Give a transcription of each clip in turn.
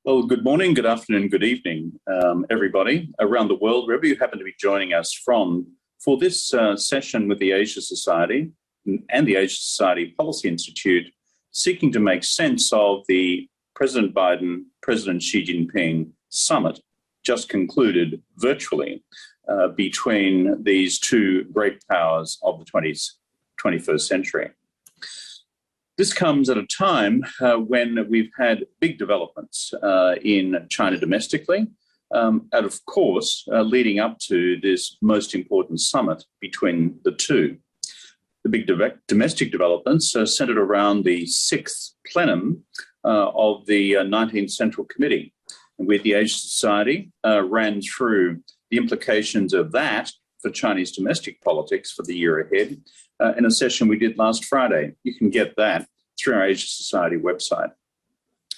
Well, good morning, good afternoon, good evening, everybody around the world, wherever you happen to be joining us from, for this session with the Asia Society and the Asia Society Policy Institute, seeking to make sense of the President Biden, President Xi Jinping summit just concluded virtually between these two great powers of the 21st century. This comes at a time when we've had big developments in China domestically, and of course, leading up to this most important summit between the two. The big domestic developments are centered around the sixth plenum of the 19th Central Committee, with the Asia Society ran through the implications of that for Chinese domestic politics for the year ahead in a session we did last Friday. You can get that through our Asia Society website.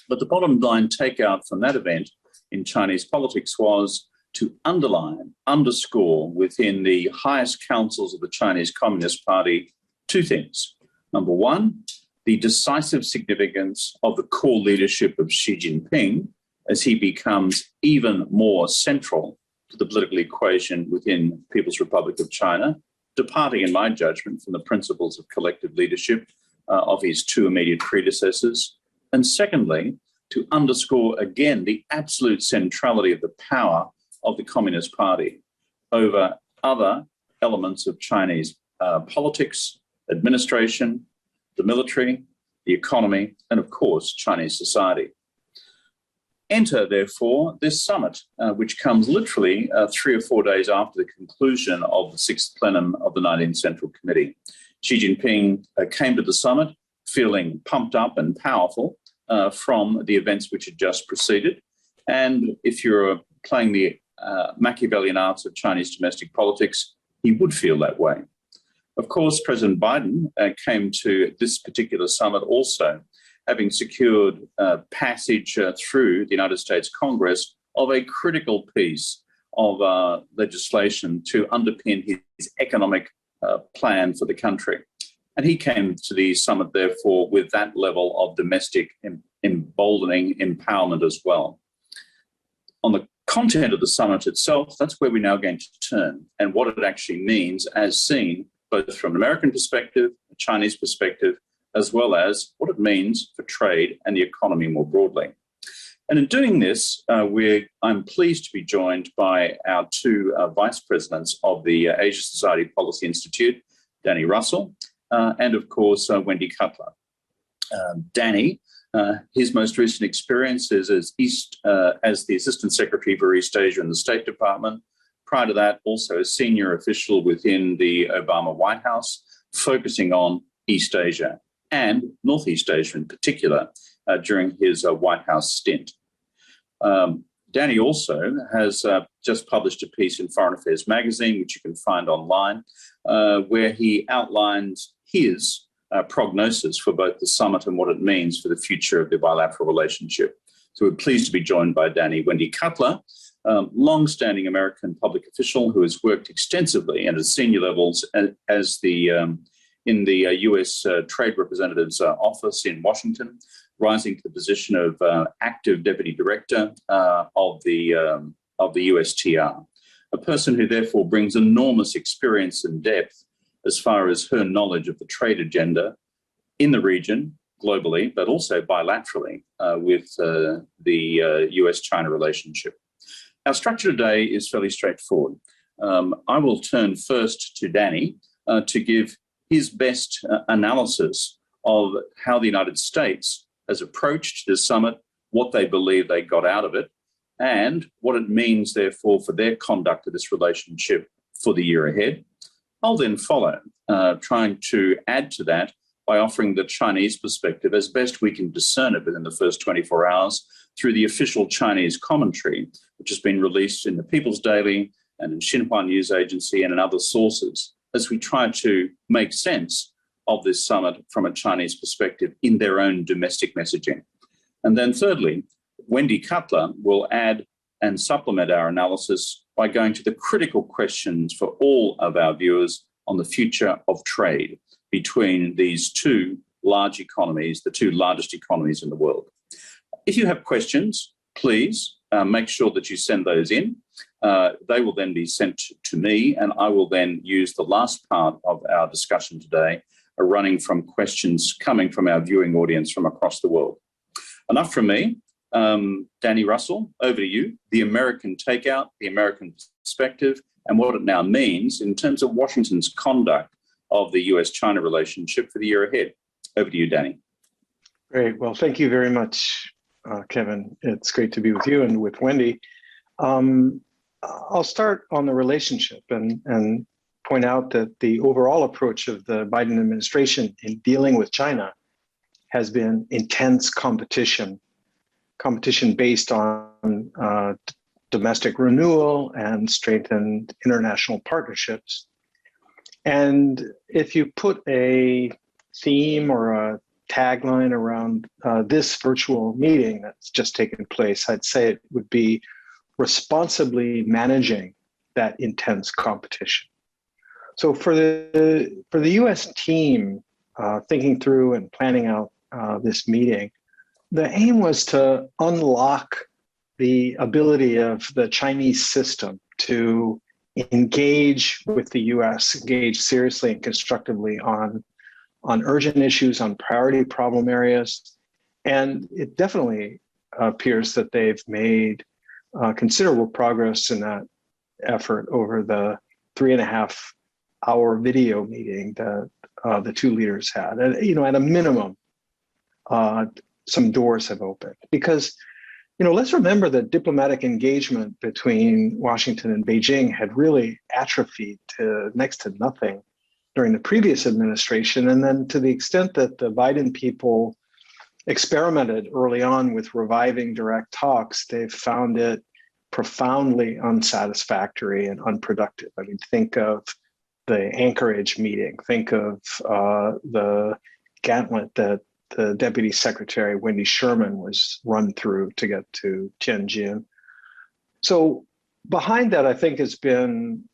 But the bottom line takeout from that event in Chinese politics was to underscore within the highest councils of the Chinese Communist Party two things. Number one, the decisive significance of the core leadership of Xi Jinping as he becomes even more central to the political equation within People's Republic of China, departing, in my judgment, from the principles of collective leadership of his two immediate predecessors. And secondly, to underscore again the absolute centrality of the power of the Communist Party over other elements of Chinese politics, administration, the military, the economy, and of course, Chinese society. Enter, therefore, this summit, which comes literally 3 or 4 days after the conclusion of the sixth plenum of the 19th Central Committee. Xi Jinping came to the summit feeling pumped up and powerful from the events which had just preceded. And if you're playing the Machiavellian arts of Chinese domestic politics, he would feel that way. Of course, President Biden came to this particular summit also having secured passage through the United States Congress of a critical piece of legislation to underpin his economic plan for the country. And he came to the summit, therefore, with that level of domestic emboldening empowerment as well. On the content of the summit itself, that's where we're now going to turn and what it actually means as seen both from an American perspective, a Chinese perspective, as well as what it means for trade and the economy more broadly. And in doing this, I'm pleased to be joined by our two vice presidents of the Asia Society Policy Institute, Danny Russel, and of course, Wendy Cutler. Danny, his most recent experience is as the Assistant Secretary for East Asia in the State Department. Prior to that, also a senior official within the Obama White House, focusing on East Asia and Northeast Asia in particular during his White House stint. Danny also has just published a piece in Foreign Affairs magazine, which you can find online, where he outlines his prognosis for both the summit and what it means for the future of the bilateral relationship. So we're pleased to be joined by Danny. Wendy Cutler, long-standing American public official who has worked extensively and at senior levels as in the U.S. Trade Representative's office in Washington, rising to the position of active deputy director of the USTR, a person who therefore brings enormous experience and depth as far as her knowledge of the trade agenda in the region, globally, but also bilaterally with the US-China relationship. Our structure today is fairly straightforward. I will turn first to Danny to give his best analysis of how the United States has approached this summit, what they believe they got out of it, and what it means, therefore, for their conduct of this relationship for the year ahead. I'll then follow, trying to add to that by offering the Chinese perspective as best we can discern it within the first 24 hours through the official Chinese commentary, which has been released in the People's Daily and in Xinhua News Agency and in other sources, as we try to make sense of this summit from a Chinese perspective in their own domestic messaging. And then thirdly, Wendy Cutler will add and supplement our analysis by going to the critical questions for all of our viewers on the future of trade between these two large economies, the two largest economies in the world. If you have questions, please make sure that you send those in. They will then be sent to me, and I will then use the last part of our discussion today, running from questions coming from our viewing audience from across the world. Enough from me. Danny, Russel, over to you. The American takeout, the American perspective, and what it now means in terms of Washington's conduct of the US-China relationship for the year ahead. Over to you, Danny. Great. Well, thank you very much, Kevin. It's great to be with you and with Wendy. I'll start on the relationship and point out that the overall approach of the Biden administration in dealing with China has been intense competition based on domestic renewal and strengthened international partnerships. And if you put a theme or a tagline around this virtual meeting that's just taken place, I'd say it would be responsibly managing that intense competition. So for the US team thinking through and planning out this meeting, the aim was to unlock the ability of the Chinese system to engage with the US, engage seriously and constructively on urgent issues, on priority problem areas. And it definitely appears that they've made considerable progress in that effort over the 3.5-hour video meeting that the two leaders had. And, at a minimum, some doors have opened because, let's remember that diplomatic engagement between Washington and Beijing had really atrophied to next to nothing during the previous administration. And then to the extent that the Biden people experimented early on with reviving direct talks, they've found it profoundly unsatisfactory and unproductive. I mean, think of the Anchorage meeting, think of the gauntlet that the Deputy Secretary Wendy Sherman was run through to get to Tianjin. So behind that, I think has been,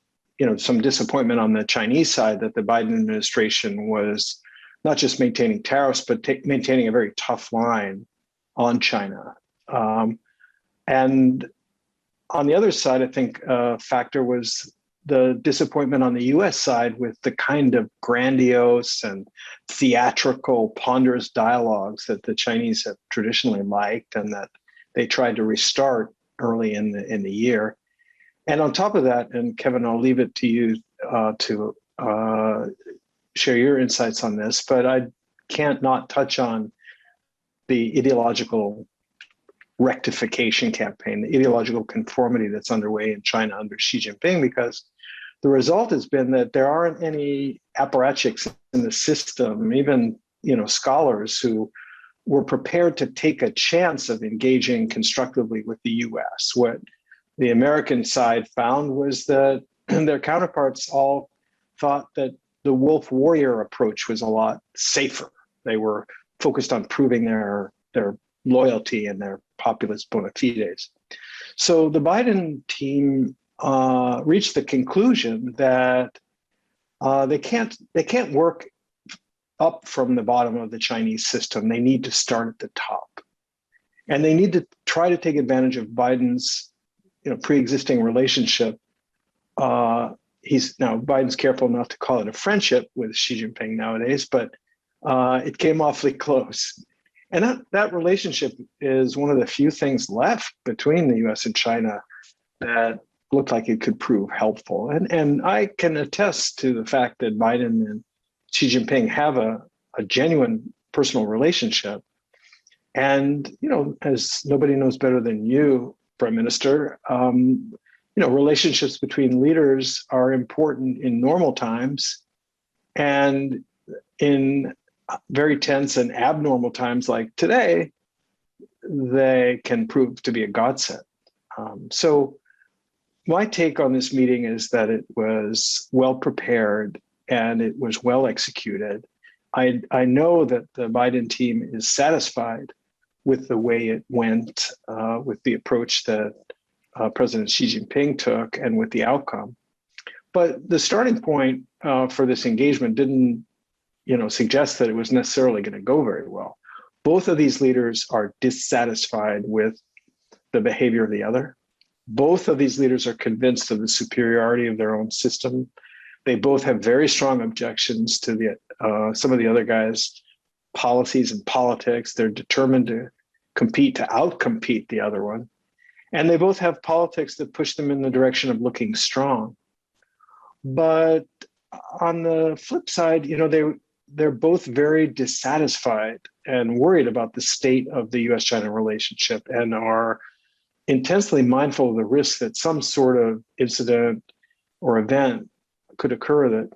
some disappointment on the Chinese side that the Biden administration was not just maintaining tariffs, but maintaining a very tough line on China. And on the other side, I think a factor was the disappointment on the US side with the kind of grandiose and theatrical, ponderous dialogues that the Chinese have traditionally liked and that they tried to restart early in the year. And on top of that, and Kevin, I'll leave it to you to share your insights on this, but I can't not touch on the ideological rectification campaign, the ideological conformity that's underway in China under Xi Jinping, because the result has been that there aren't any apparatchiks in the system, even scholars who were prepared to take a chance of engaging constructively with the US. What the American side found was that their counterparts all thought that the wolf warrior approach was a lot safer. They were focused on proving their loyalty and their populist bona fides. So the Biden team reached the conclusion that they can't work up from the bottom of the Chinese system. They need to start at the top, and they need to try to take advantage of Biden's pre-existing relationship. Biden's careful not to call it a friendship with Xi Jinping nowadays, but it came awfully close. And that relationship is one of the few things left between the US and China that looked like it could prove helpful. And I can attest to the fact that Biden and Xi Jinping have a genuine personal relationship. And, as nobody knows better than you, Prime Minister, relationships between leaders are important in normal times, and in very tense and abnormal times like today, they can prove to be a godsend. So my take on this meeting is that it was well prepared and it was well executed. I know that the Biden team is satisfied with the way it went, with the approach that President Xi Jinping took and with the outcome. But the starting point for this engagement didn't suggest that it was necessarily going to go very well. Both of these leaders are dissatisfied with the behavior of the other. Both of these leaders are convinced of the superiority of their own system. They both have very strong objections to some of the other guys' policies and politics. They're determined to compete, to outcompete the other one. And they both have politics that push them in the direction of looking strong. But on the flip side, they're both very dissatisfied and worried about the state of the US-China relationship and are intensely mindful of the risk that some sort of incident or event could occur that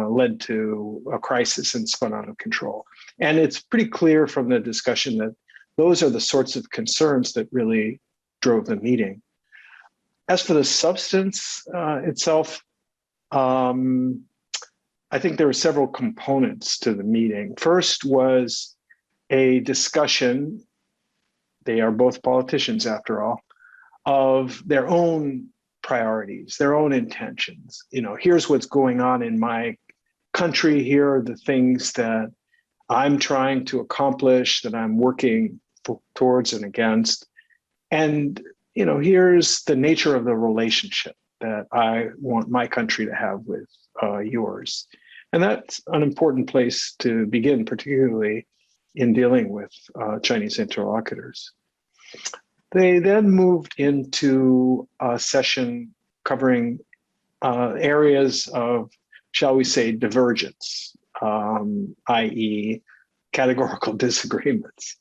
led to a crisis and spun out of control. And it's pretty clear from the discussion that those are the sorts of concerns that really drove the meeting. As for the substance itself, I think there were several components to the meeting. First was a discussion, they are both politicians after all, of their own priorities, their own intentions. Here's what's going on in my country. Here are the things that I'm trying to accomplish, that I'm working towards and against. And, here's the nature of the relationship that I want my country to have with yours. And that's an important place to begin, particularly in dealing with Chinese interlocutors. They then moved into a session covering areas of, shall we say, divergence, i.e. categorical disagreements.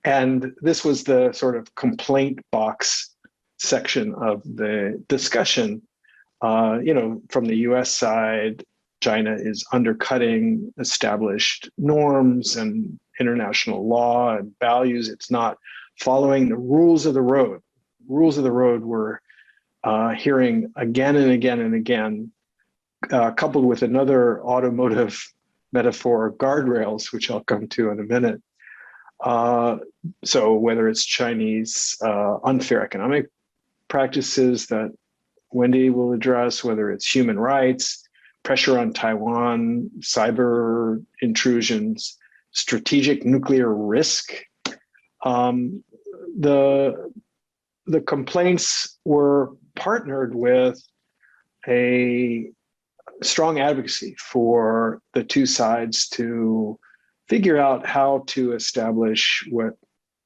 And this was the sort of complaint box section of the discussion. From the US side, China is undercutting established norms and international law and values. It's not following the rules of the road. Rules of the road we're hearing again and again and again, coupled with another automotive metaphor, guardrails, which I'll come to in a minute. So whether it's Chinese unfair economic practices that Wendy will address, whether it's human rights, pressure on Taiwan, cyber intrusions, strategic nuclear risk. The complaints were partnered with a strong advocacy for the two sides to figure out how to establish what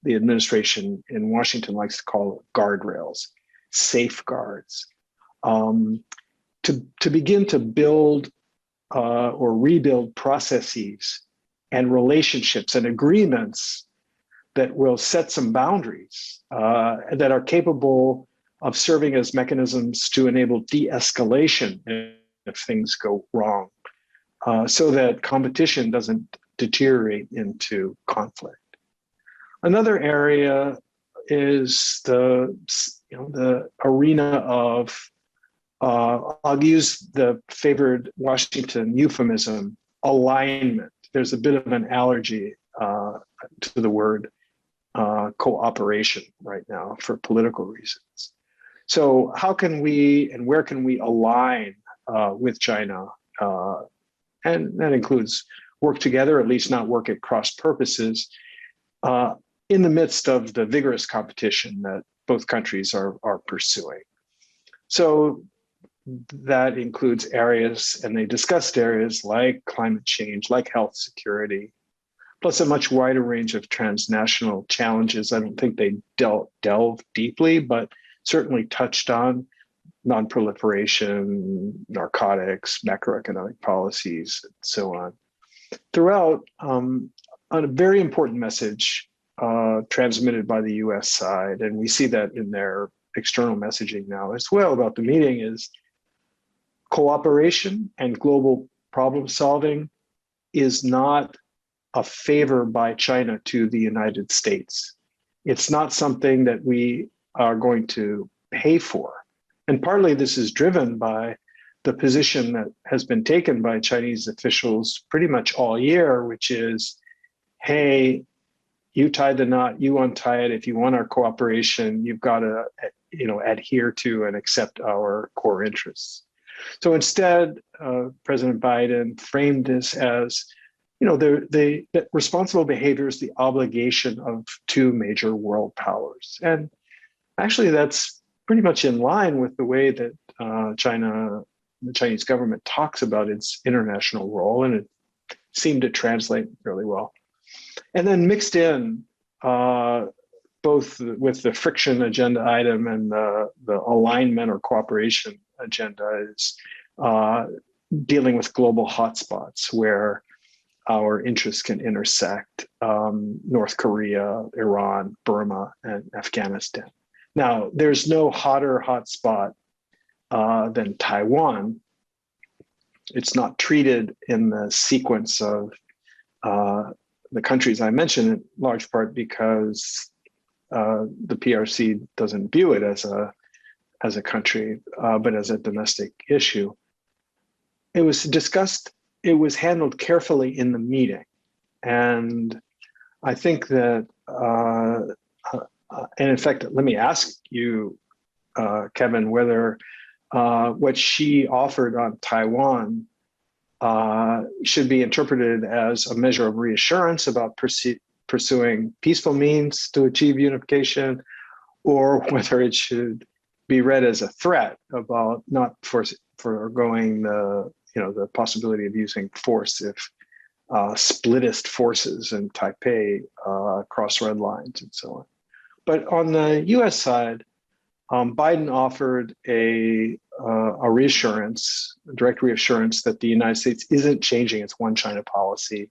the administration in Washington likes to call guardrails, safeguards, to begin to build or rebuild processes and relationships and agreements that will set some boundaries that are capable of serving as mechanisms to enable de-escalation if things go wrong, so that competition doesn't deteriorate into conflict. Another area is the arena of, I'll use the favored Washington euphemism, alignment. There's a bit of an allergy to the word cooperation right now for political reasons. So how can we and where can we align with China? And that includes work together, at least not work at cross purposes, in the midst of the vigorous competition that both countries are pursuing. So that includes areas, and they discussed areas like climate change, like health security, plus a much wider range of transnational challenges. I don't think they delve deeply, but certainly touched on non-proliferation, narcotics, macroeconomic policies, and so on. Throughout, a very important message transmitted by the US side, and we see that in their external messaging now as well about the meeting, is cooperation and global problem solving is not a favor by China to the United States. It's not something that we are going to pay for. And partly this is driven by the position that has been taken by Chinese officials pretty much all year, which is, hey, you tie the knot, you untie it. If you want our cooperation, you've got to, adhere to and accept our core interests. So instead, President Biden framed this as, the responsible behavior is the obligation of two major world powers. And Actually, that's pretty much in line with the way that the Chinese government talks about its international role, and it seemed to translate really well. And then mixed in, both with the friction agenda item and the alignment or cooperation agenda, is dealing with global hotspots where our interests can intersect: North Korea, Iran, Burma, and Afghanistan. Now, there's no hotter hotspot than Taiwan. It's not treated in the sequence of the countries I mentioned, in large part because the PRC doesn't view it as a country, but as a domestic issue. It was discussed. It was handled carefully in the meeting, and I think that. And in fact, let me ask you, Kevin, whether what she offered on Taiwan should be interpreted as a measure of reassurance about pursuing peaceful means to achieve unification, or whether it should be read as a threat about not foregoing the possibility of using force if splittist forces in Taipei cross red lines and so on. But on the U.S. side, Biden offered a reassurance, a direct reassurance that the United States isn't changing its one China policy.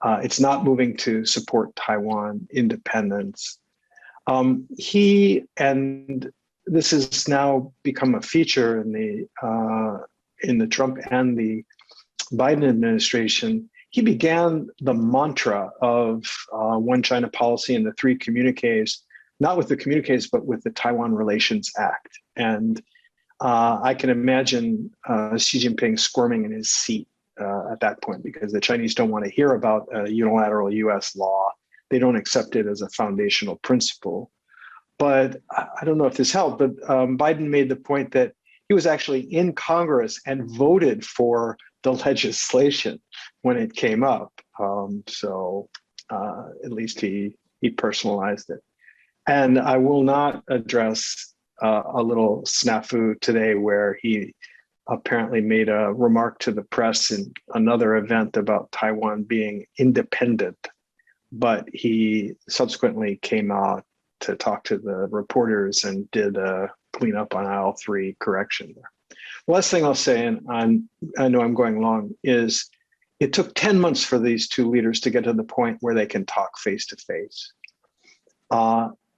It's not moving to support Taiwan independence. He, and this has now become a feature in the Trump and the Biden administration, he began the mantra of one China policy in the three communiques, not with the communiques, but with the Taiwan Relations Act. And I can imagine Xi Jinping squirming in his seat at that point, because the Chinese don't want to hear about a unilateral US law. They don't accept it as a foundational principle. But I don't know if this helped, but Biden made the point that he was actually in Congress and voted for the legislation when it came up. So at least he personalized it. And I will not address a little snafu today where he apparently made a remark to the press in another event about Taiwan being independent, but he subsequently came out to talk to the reporters and did a cleanup on aisle 3 correction there. The last thing I'll say, and I know I'm going long, is it took 10 months for these two leaders to get to the point where they can talk face to face.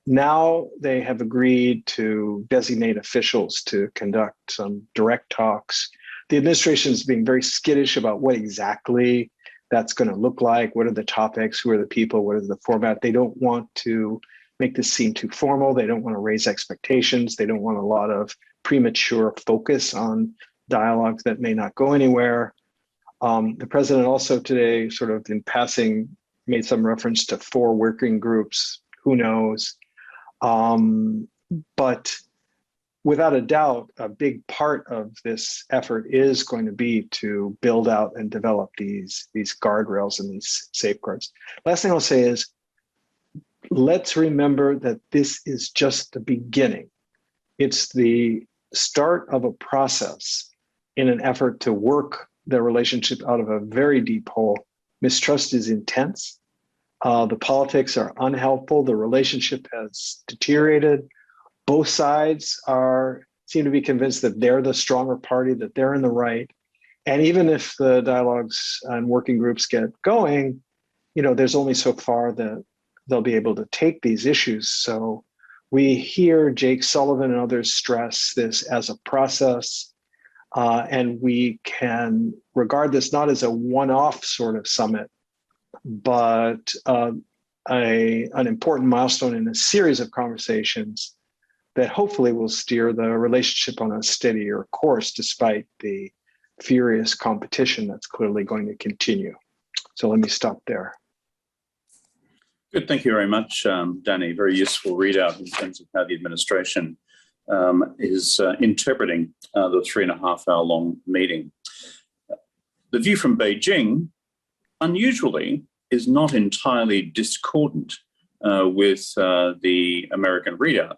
Now they have agreed to designate officials to conduct some direct talks. The administration is being very skittish about what exactly that's going to look like. What are the topics? Who are the people? What is the format? They don't want to make this seem too formal. They don't want to raise expectations. They don't want a lot of premature focus on dialogues that may not go anywhere. The president also today, sort of in passing, made some reference to 4 working groups. Who knows? But without a doubt, a big part of this effort is going to be to build out and develop these guardrails and these safeguards. Last thing I'll say is, let's remember that this is just the beginning. It's the start of a process in an effort to work the relationship out of a very deep hole. Mistrust is intense. The politics are unhelpful. The relationship has deteriorated. Both sides seem to be convinced that they're the stronger party, that they're in the right. And even if the dialogues and working groups get going, there's only so far that they'll be able to take these issues. So we hear Jake Sullivan and others stress this as a process, and we can regard this not as a one-off sort of summit, but an important milestone in a series of conversations that hopefully will steer the relationship on a steadier course despite the furious competition that's clearly going to continue. So let me stop there. Good, thank you very much, Danny. Very useful readout in terms of how the administration is interpreting the 3.5-hour-long meeting. The view from Beijing, unusually, is not entirely discordant with the American readout.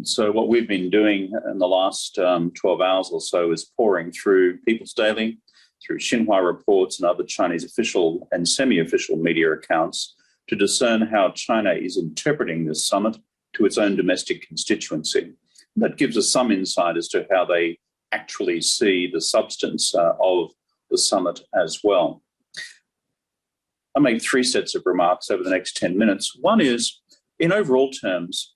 So what we've been doing in the last 12 hours or so is pouring through People's Daily, through Xinhua reports and other Chinese official and semi-official media accounts to discern how China is interpreting this summit to its own domestic constituency. That gives us some insight as to how they actually see the substance of the summit as well. I'll make three sets of remarks over the next 10 minutes. One is, in overall terms,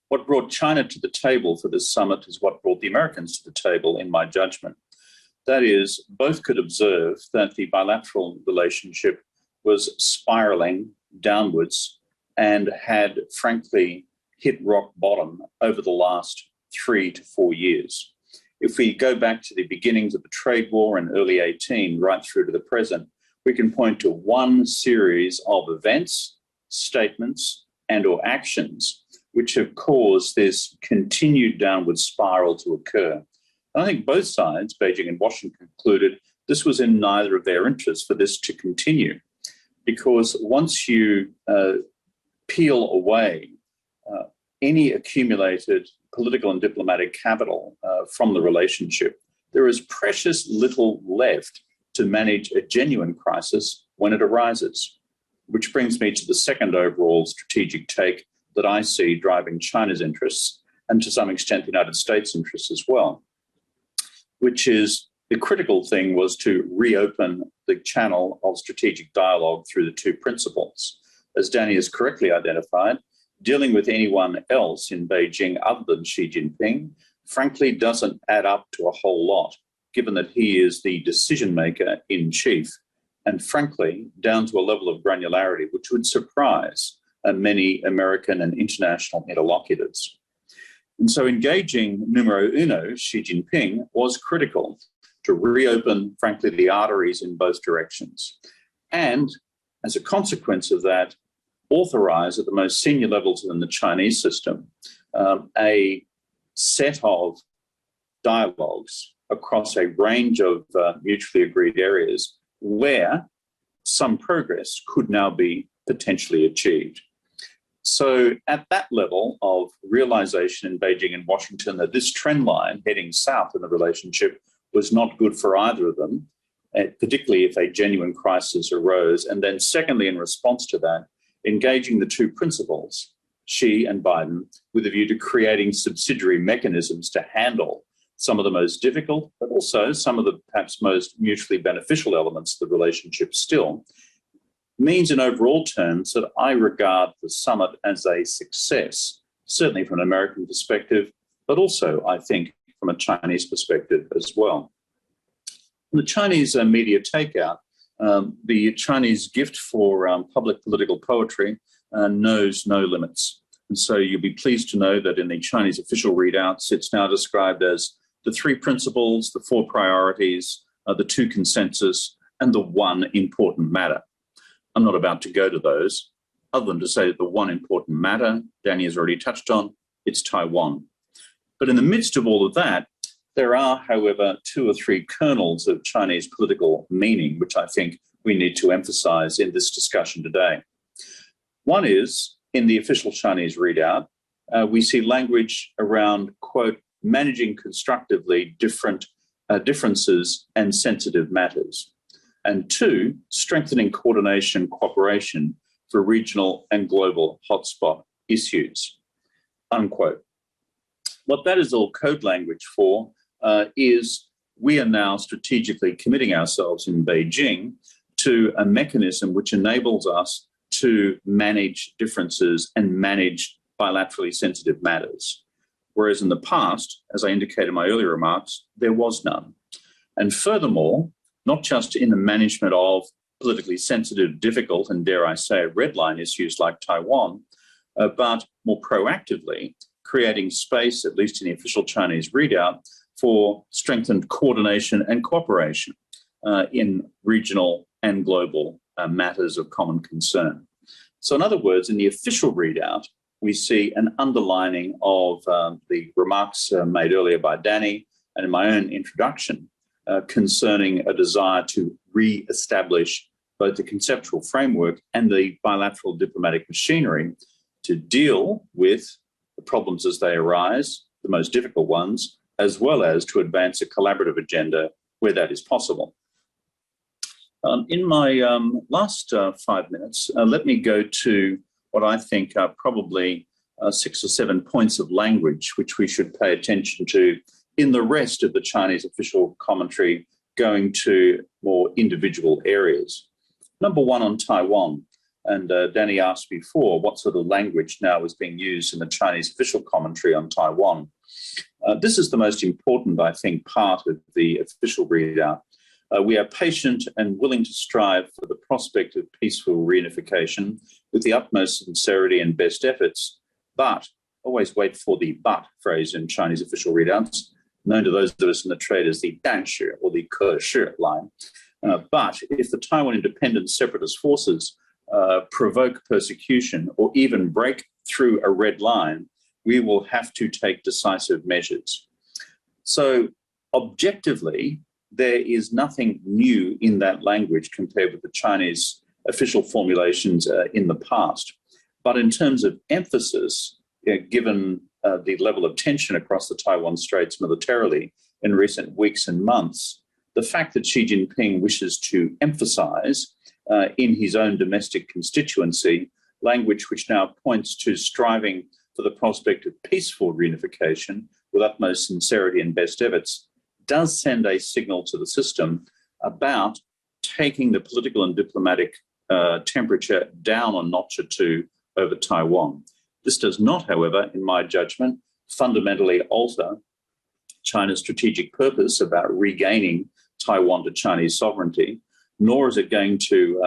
what brought China to the table for this summit is what brought the Americans to the table, in my judgment. That is, both could observe that the bilateral relationship was spiraling downwards and had, frankly, hit rock bottom over the last 3 to 4 years. If we go back to the beginnings of the trade war in early 18, right through to the present, we can point to one series of events, statements, and or actions which have caused this continued downward spiral to occur. And I think both sides, Beijing and Washington, concluded this was in neither of their interests for this to continue, because once you peel away any accumulated political and diplomatic capital from the relationship, there is precious little left to manage a genuine crisis when it arises. Which brings me to the second overall strategic take that I see driving China's interests, and to some extent the United States' interests as well, which is the critical thing was to reopen the channel of strategic dialogue through the two principles. As Danny has correctly identified, dealing with anyone else in Beijing other than Xi Jinping, frankly, doesn't add up to a whole lot, given that he is the decision maker in chief, and frankly, down to a level of granularity which would surprise many American and international interlocutors. And so engaging numero uno, Xi Jinping, was critical to reopen, frankly, the arteries in both directions. And as a consequence of that, authorize at the most senior levels within the Chinese system a set of dialogues across a range of mutually agreed areas where some progress could now be potentially achieved. So at that level of realization in Beijing and Washington that this trend line heading south in the relationship was not good for either of them, particularly if a genuine crisis arose. And then secondly, in response to that, engaging the two principals, Xi and Biden, with a view to creating subsidiary mechanisms to handle some of the most difficult, but also some of the perhaps most mutually beneficial elements of the relationship still, means in overall terms that I regard the summit as a success, certainly from an American perspective, but also, I think, from a Chinese perspective as well. The Chinese media takeout, the Chinese gift for public political poetry knows no limits. And so you'll be pleased to know that in the Chinese official readouts, it's now described as the three principles, the four priorities, the two consensus, and the one important matter. I'm not about to go to those, other than to say that the one important matter, Danny has already touched on, it's Taiwan. But in the midst of all of that, there are, however, two or three kernels of Chinese political meaning, which I think we need to emphasize in this discussion today. One is, in the official Chinese readout, we see language around, quote, managing constructively differences and sensitive matters. And two, strengthening coordination and cooperation for regional and global hotspot issues, unquote. What that is all code language for is we are now strategically committing ourselves in Beijing to a mechanism which enables us to manage differences and manage bilaterally sensitive matters. Whereas in the past, as I indicated in my earlier remarks, there was none. And furthermore, not just in the management of politically sensitive, difficult, and dare I say, red line issues like Taiwan, but more proactively creating space, at least in the official Chinese readout, for strengthened coordination and cooperation in regional and global matters of common concern. So in other words, in the official readout, we see an underlining of the remarks made earlier by Danny and in my own introduction concerning a desire to re-establish both the conceptual framework and the bilateral diplomatic machinery to deal with the problems as they arise, the most difficult ones, as well as to advance a collaborative agenda where that is possible. In my last 5 minutes, let me go to what I think are probably 6 or 7 points of language which we should pay attention to in the rest of the Chinese official commentary, going to more individual areas. Number one, on Taiwan. And Danny asked before what sort of language now is being used in the Chinese official commentary on Taiwan. This is the most important, I think, part of the official readout. We are patient and willing to strive for the prospect of peaceful reunification with the utmost sincerity and best efforts, but always wait for the but phrase in Chinese official readouts, known to those of us in the trade as the 但是 or the 可是 line. But if the Taiwan independent separatist forces provoke persecution or even break through a red line, we will have to take decisive measures. So objectively, there is nothing new in that language compared with the Chinese official formulations in the past. But in terms of emphasis, given the level of tension across the Taiwan Straits militarily in recent weeks and months, the fact that Xi Jinping wishes to emphasize in his own domestic constituency language which now points to striving for the prospect of peaceful reunification with utmost sincerity and best efforts does send a signal to the system about taking the political and diplomatic temperature down a notch or two over Taiwan. This does not, however, in my judgment, fundamentally alter China's strategic purpose about regaining Taiwan to Chinese sovereignty, nor is it going to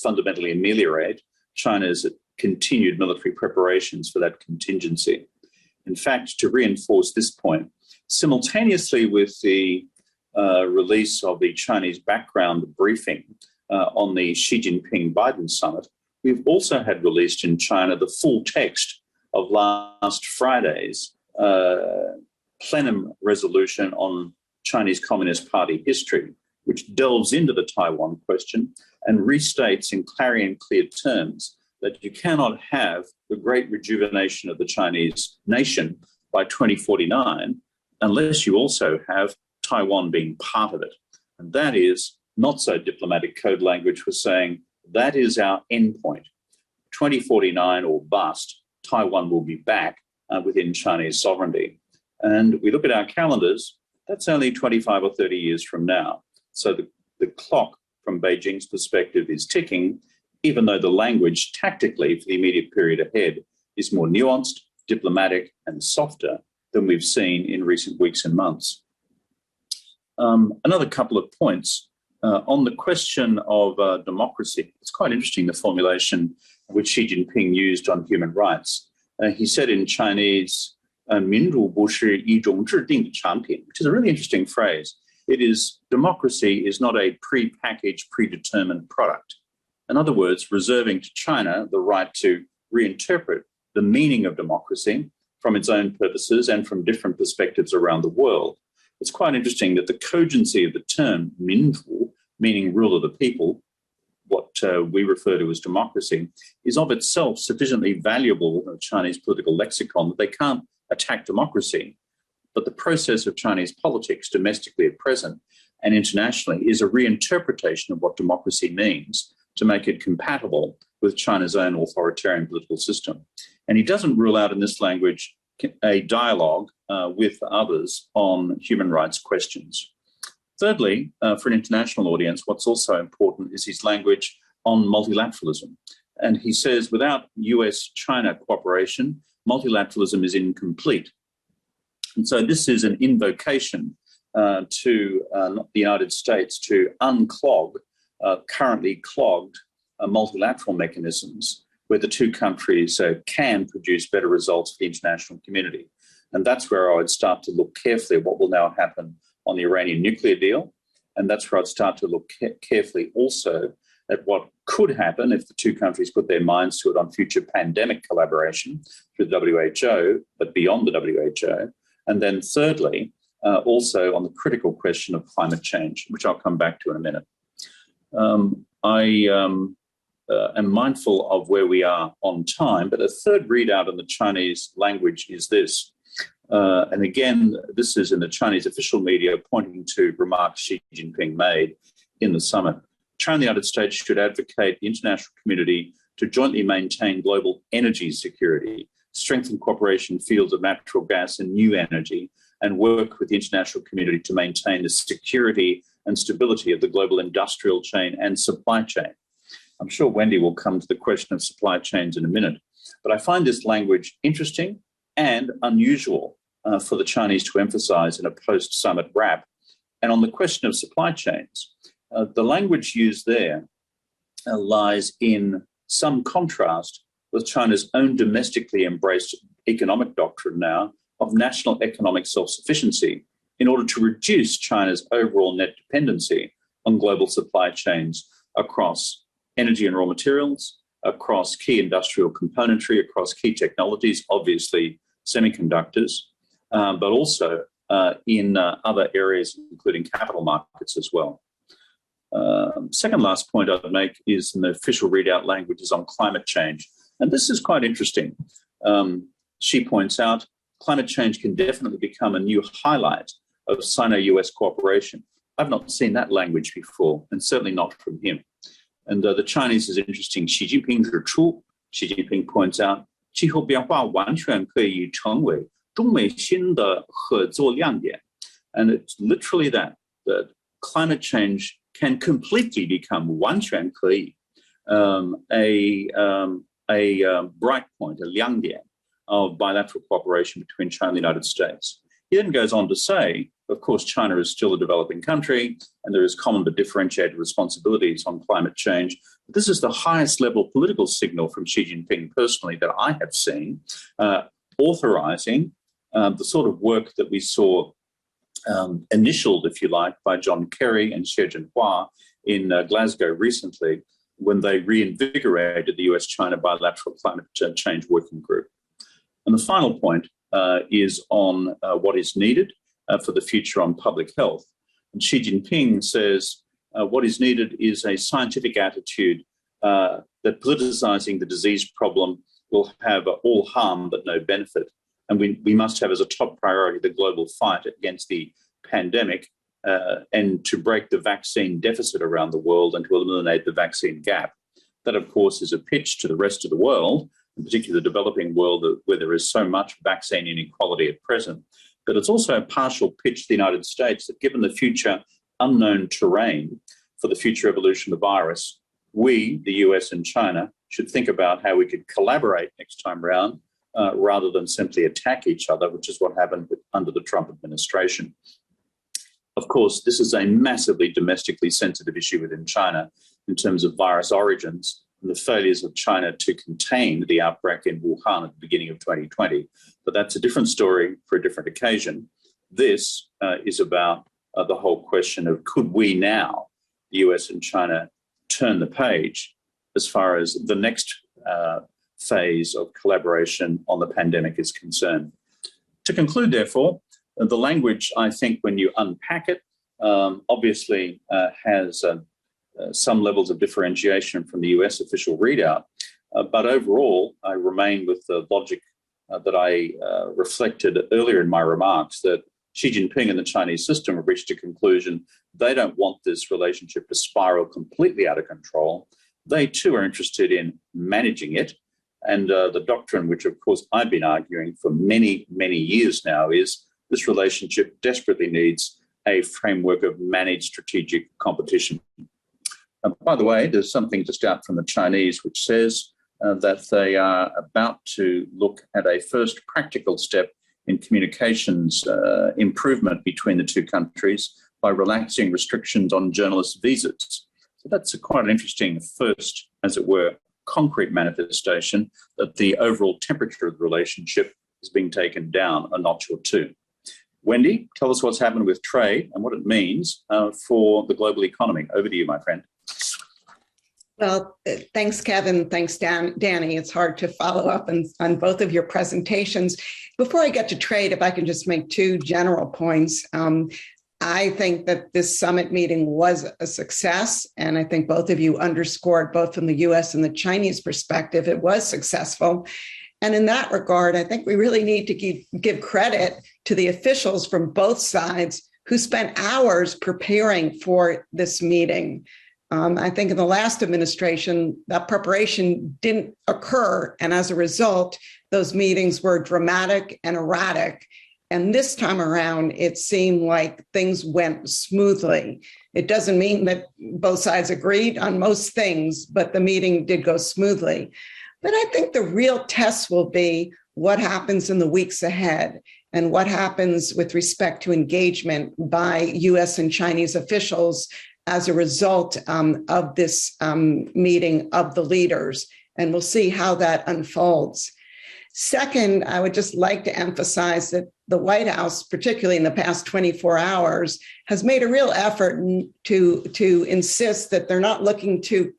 fundamentally ameliorate China's continued military preparations for that contingency. In fact, to reinforce this point, simultaneously with the release of the Chinese background briefing on the Xi Jinping-Biden summit, we've also had released in China the full text of last Friday's plenum resolution on Chinese Communist Party history, which delves into the Taiwan question and restates in clarion clear terms that you cannot have the great rejuvenation of the Chinese nation by 2049 unless you also have Taiwan being part of it. And that is not so diplomatic code language for saying that is our endpoint. 2049 or bust, Taiwan will be back within Chinese sovereignty. And we look at our calendars, that's only 25 or 30 years from now. So the clock from Beijing's perspective is ticking, even though the language tactically for the immediate period ahead is more nuanced, diplomatic, and softer than we've seen in recent weeks and months. Another couple of points on the question of democracy. It's quite interesting, the formulation which Xi Jinping used on human rights. He said in Chinese, 民主不是一种制定的产品, which is a really interesting phrase. It is, democracy is not a pre-packaged, predetermined product. In other words, reserving to China the right to reinterpret the meaning of democracy from its own purposes and from different perspectives around the world. It's quite interesting that the cogency of the term 民主, meaning rule of the people, what we refer to as democracy, is of itself sufficiently valuable in the Chinese political lexicon that they can't attack democracy. But the process of Chinese politics domestically at present and internationally is a reinterpretation of what democracy means to make it compatible with China's own authoritarian political system. And he doesn't rule out in this language a dialogue with others on human rights questions. Thirdly, for an international audience, what's also important is his language on multilateralism. And he says, without US-China cooperation, multilateralism is incomplete. And so this is an invocation to the United States to unclog currently clogged multilateral mechanisms where the two countries can produce better results for the international community. And that's where I would start to look carefully at what will now happen on the Iranian nuclear deal. And that's where I'd start to look carefully also at what could happen if the two countries put their minds to it on future pandemic collaboration through the WHO, but beyond the WHO. And then thirdly, also on the critical question of climate change, which I'll come back to in a minute. I am mindful of where we are on time, but a third readout in the Chinese language is this. And again, this is in the Chinese official media pointing to remarks Xi Jinping made in the summit. China and the United States should advocate the international community to jointly maintain global energy security, strengthen cooperation in fields of natural gas and new energy, and work with the international community to maintain the security and stability of the global industrial chain and supply chain. I'm sure Wendy will come to the question of supply chains in a minute, but I find this language interesting and unusual for the Chinese to emphasize in a post-summit wrap. And on the question of supply chains, the language used there lies in some contrast with China's own domestically embraced economic doctrine now of national economic self-sufficiency in order to reduce China's overall net dependency on global supply chains across energy and raw materials, across key industrial componentry, across key technologies, obviously semiconductors, but also in other areas, including capital markets as well. Second last point I'd make is in the official readout languages on climate change. And this is quite interesting. She points out climate change can definitely become a new highlight of Sino-US cooperation. I've not seen that language before, and certainly not from him. And the Chinese is interesting. Xi Jinping 指出, Xi Jinping points out, 气候变化完全可以成为中美新的合作亮点. And it's literally that climate change can completely become 完全可以 a bright point, a 亮点 of bilateral cooperation between China and the United States. He then goes on to say, of course, China is still a developing country and there is common but differentiated responsibilities on climate change. But this is the highest level political signal from Xi Jinping personally that I have seen, authorizing the sort of work that we saw initialed, if you like, by John Kerry and Xie Jinhua in Glasgow recently when they reinvigorated the US-China bilateral climate change working group. And the final point is on what is needed for the future on public health. And Xi Jinping says what is needed is a scientific attitude that politicizing the disease problem will have all harm but no benefit. And we must have as a top priority the global fight against the pandemic and to break the vaccine deficit around the world and to eliminate the vaccine gap. That, of course, is a pitch to the rest of the world, in particular the developing world where there is so much vaccine inequality at present. But it's also a partial pitch to the United States that given the future unknown terrain for the future evolution of the virus, we, the US and China, should think about how we could collaborate next time around rather than simply attack each other, which is what happened under the Trump administration. Of course, this is a massively domestically sensitive issue within China in terms of virus origins and the failures of China to contain the outbreak in Wuhan at the beginning of 2020. But that's a different story for a different occasion. This is about the whole question of could we now, the US and China, turn the page as far as the next phase of collaboration on the pandemic is concerned. To conclude, therefore, the language, I think, when you unpack it, obviously has some levels of differentiation from the US official readout. But overall, I remain with the logic that I reflected earlier in my remarks that Xi Jinping and the Chinese system have reached a conclusion. They don't want this relationship to spiral completely out of control. They too are interested in managing it. And the doctrine, which of course I've been arguing for many, many years now, is this relationship desperately needs a framework of managed strategic competition. By the way, there's something just out from the Chinese which says that they are about to look at a first practical step in communications improvement between the two countries by relaxing restrictions on journalist visas. So that's quite an interesting first, as it were, concrete manifestation that the overall temperature of the relationship is being taken down a notch or two. Wendy, tell us what's happened with trade and what it means for the global economy. Over to you, my friend. Well, thanks, Kevin. Thanks, Danny. It's hard to follow up on both of your presentations. Before I get to trade, if I can just make two general points. I think that this summit meeting was a success, and I think both of you underscored, both from the US and the Chinese perspective, it was successful. And in that regard, I think we really need to give credit to the officials from both sides who spent hours preparing for this meeting. I think in the last administration, that preparation didn't occur. And as a result, those meetings were dramatic and erratic. And this time around, it seemed like things went smoothly. It doesn't mean that both sides agreed on most things, but the meeting did go smoothly. But I think the real test will be what happens in the weeks ahead and what happens with respect to engagement by US and Chinese officials as a result of this meeting of the leaders. And we'll see how that unfolds. Second, I would just like to emphasize that the White House, particularly in the past 24 hours, has made a real effort to insist that they're not looking to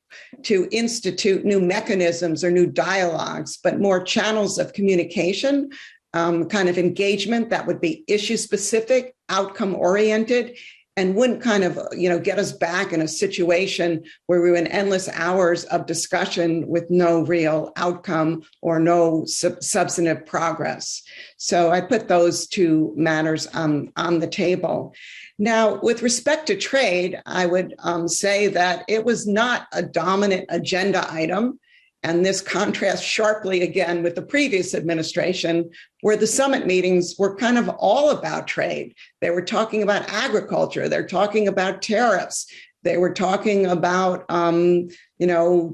institute new mechanisms or new dialogues, but more channels of communication, kind of engagement that would be issue specific, outcome oriented, and wouldn't kind of, get us back in a situation where we were in endless hours of discussion with no real outcome or no substantive progress. So I put those two matters on the table. Now, with respect to trade, I would say that it was not a dominant agenda item. And this contrasts sharply again with the previous administration, where the summit meetings were kind of all about trade. They were talking about agriculture. They're talking about tariffs. They were talking about,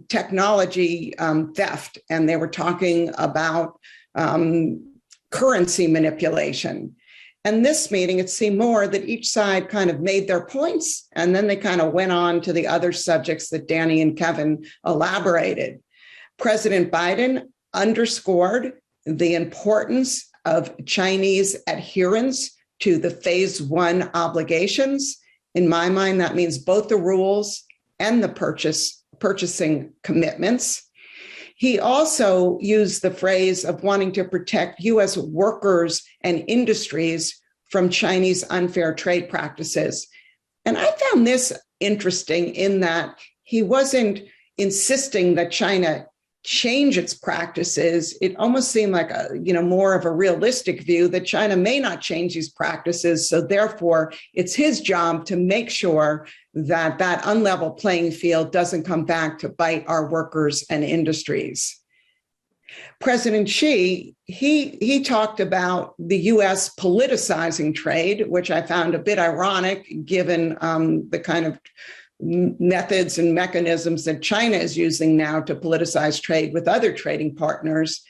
technology theft, and they were talking about currency manipulation. And this meeting, it seemed more that each side kind of made their points, and then they kind of went on to the other subjects that Danny and Kevin elaborated. President Biden underscored the importance of Chinese adherence to the phase one obligations. In my mind, that means both the rules and the purchasing commitments. He also used the phrase of wanting to protect US workers and industries from Chinese unfair trade practices. And I found this interesting in that he wasn't insisting that China change its practices. It almost seemed like more of a realistic view that China may not change these practices. So therefore, it's his job to make sure that that unlevel playing field doesn't come back to bite our workers and industries. President Xi, he talked about the US politicizing trade, which I found a bit ironic given the kind of methods and mechanisms that China is using now to politicize trade with other trading partners.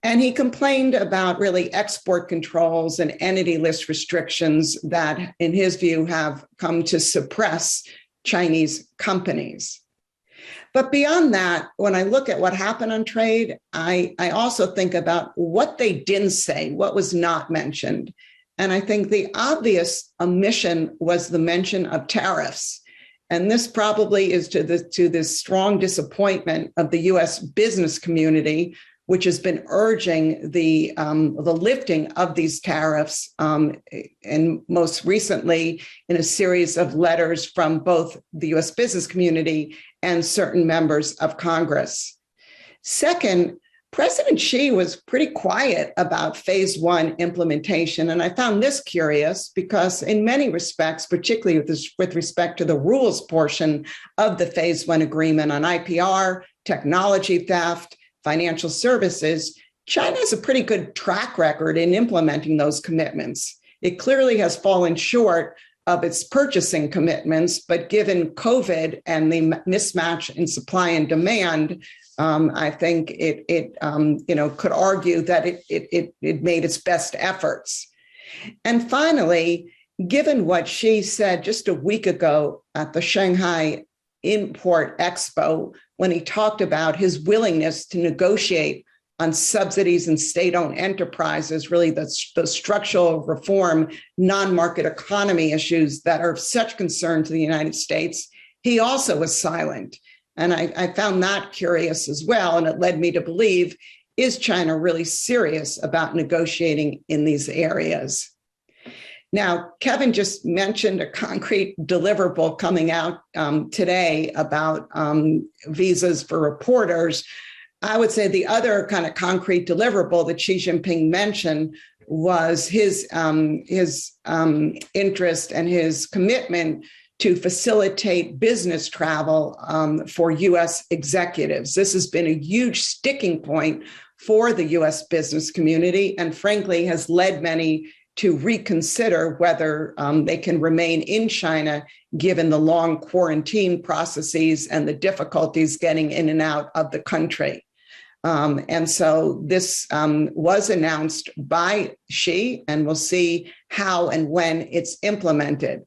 And he complained about really export controls and entity list restrictions that, in his view, have come to suppress Chinese companies. But beyond that, when I look at what happened on trade, I also think about what they didn't say, what was not mentioned. And I think the obvious omission was the mention of tariffs. And this probably is to the strong disappointment of the US business community, which has been urging the lifting of these tariffs, and most recently in a series of letters from both the US business community and certain members of Congress. Second, President Xi was pretty quiet about phase one implementation. And I found this curious because in many respects, particularly with respect to the rules portion of the phase one agreement on IPR, technology theft, financial services, China has a pretty good track record in implementing those commitments. It clearly has fallen short of its purchasing commitments, but given COVID and the mismatch in supply and demand, I think it could argue that it made its best efforts. And finally, given what Xi said just a week ago at the Shanghai Import Expo, when he talked about his willingness to negotiate on subsidies and state-owned enterprises, really the structural reform, non-market economy issues that are of such concern to the United States, he also was silent. And I found that curious as well. And it led me to believe, is China really serious about negotiating in these areas? Now, Kevin just mentioned a concrete deliverable coming out today about visas for reporters. I would say the other kind of concrete deliverable that Xi Jinping mentioned was his interest and his commitment to facilitate business travel for U.S. executives. This has been a huge sticking point for the U.S. business community, and frankly has led many to reconsider whether they can remain in China given the long quarantine processes and the difficulties getting in and out of the country. And so this was announced by Xi, and we'll see how and when it's implemented.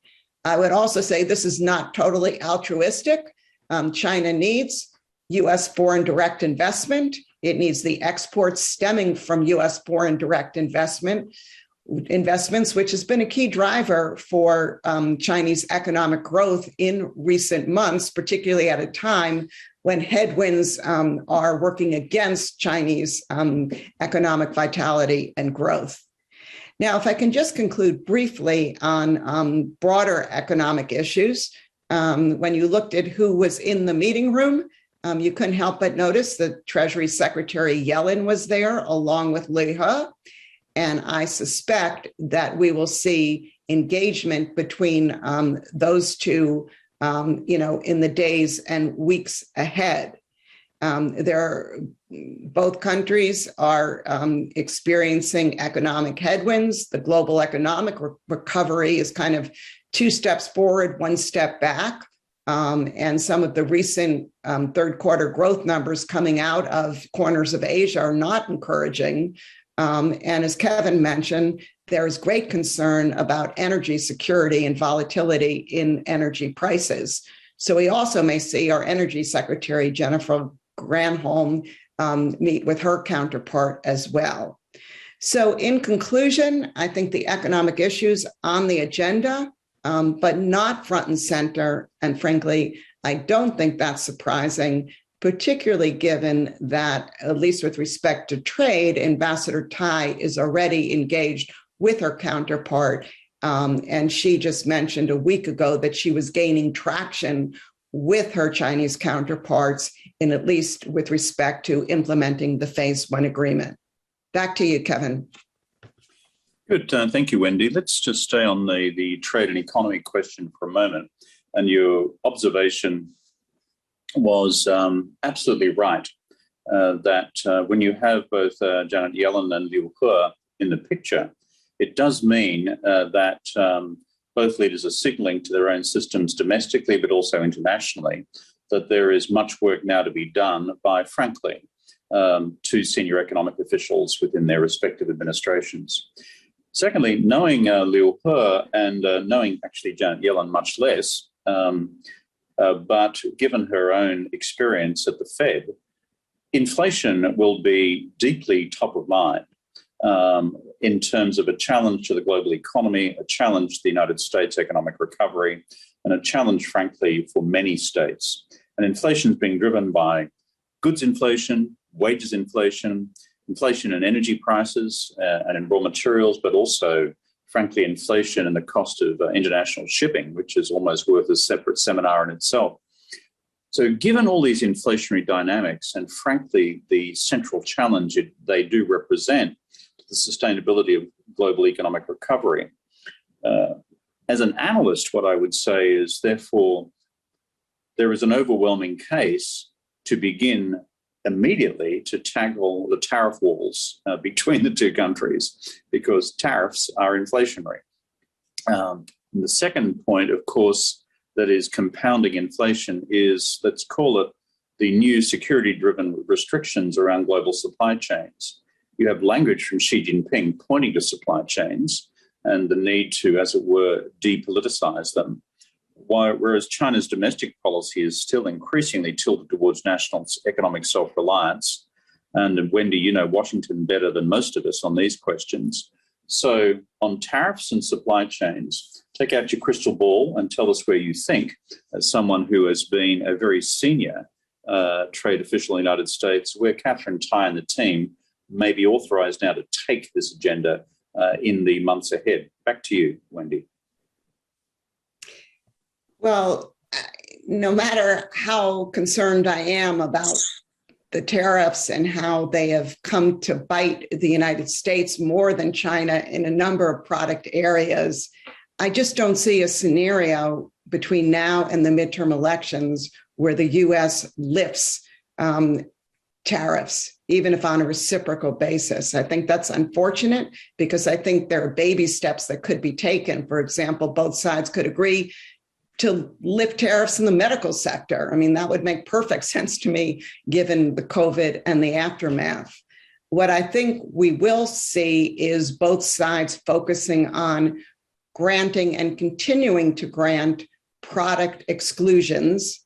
I would also say this is not totally altruistic. China needs U.S. foreign direct investment. It needs the exports stemming from U.S. foreign direct investments, which has been a key driver for Chinese economic growth in recent months, particularly at a time when headwinds are working against Chinese economic vitality and growth. Now, if I can just conclude briefly on broader economic issues, when you looked at who was in the meeting room, you couldn't help but notice that Treasury Secretary Yellen was there along with Liu He. And I suspect that we will see engagement between those two, in the days and weeks ahead. Both countries are experiencing economic headwinds. The global economic recovery is kind of 2 steps forward, 1 step back. And some of the recent third quarter growth numbers coming out of corners of Asia are not encouraging. And as Kevin mentioned, there is great concern about energy security and volatility in energy prices. So we also may see our Energy Secretary, Jennifer Granholm, meet with her counterpart as well. So in conclusion, I think the economic issues on the agenda, but not front and center. And frankly, I don't think that's surprising, particularly given that, at least with respect to trade, Ambassador Tai is already engaged with her counterpart. And she just mentioned a week ago that she was gaining traction with her Chinese counterparts, in at least with respect to implementing the Phase 1 agreement. Back to you, Kevin. Good. Thank you, Wendy. Let's just stay on the trade and economy question for a moment. And your observation was absolutely right, that when you have both Janet Yellen and Liu He in the picture, it does mean that both leaders are signaling to their own systems domestically, but also internationally, that there is much work now to be done by, frankly, 2 senior economic officials within their respective administrations. Secondly, knowing Liu He and knowing actually Janet Yellen much less, but given her own experience at the Fed, inflation will be deeply top of mind in terms of a challenge to the global economy, a challenge to the United States economic recovery, and a challenge, frankly, for many states. And inflation is being driven by goods inflation, wages inflation, inflation in energy prices and in raw materials, but also, frankly, inflation in the cost of international shipping, which is almost worth a separate seminar in itself. So given all these inflationary dynamics and, frankly, the central challenge they do represent to the sustainability of global economic recovery, as an analyst, what I would say is, therefore, there is an overwhelming case to begin immediately to tackle the tariff wars between the 2 countries, because tariffs are inflationary. And the second point, of course, that is compounding inflation is, let's call it, the new security-driven restrictions around global supply chains. You have language from Xi Jinping pointing to supply chains and the need to, as it were, depoliticize them. Whereas China's domestic policy is still increasingly tilted towards national economic self-reliance. And Wendy, you know Washington better than most of us on these questions. So on tariffs and supply chains, take out your crystal ball and tell us where you think, as someone who has been a very senior trade official in the United States, where Catherine Tai and the team may be authorized now to take this agenda in the months ahead. Back to you, Wendy. Well, no matter how concerned I am about the tariffs and how they have come to bite the United States more than China in a number of product areas, I just don't see a scenario between now and the midterm elections where the U.S. lifts tariffs, even if on a reciprocal basis. I think that's unfortunate because I think there are baby steps that could be taken. For example, both sides could agree to lift tariffs in the medical sector. I mean, that would make perfect sense to me, given the COVID and the aftermath. What I think we will see is both sides focusing on granting and continuing to grant product exclusions.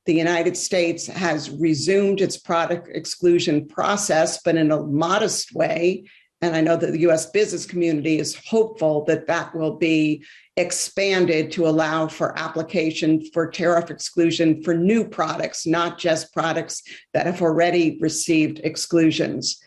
The United States has resumed its product exclusion process, but in a modest way. And I know that the US business community is hopeful that that will be expanded to allow for application for tariff exclusion for new products, not just products that have already received exclusions.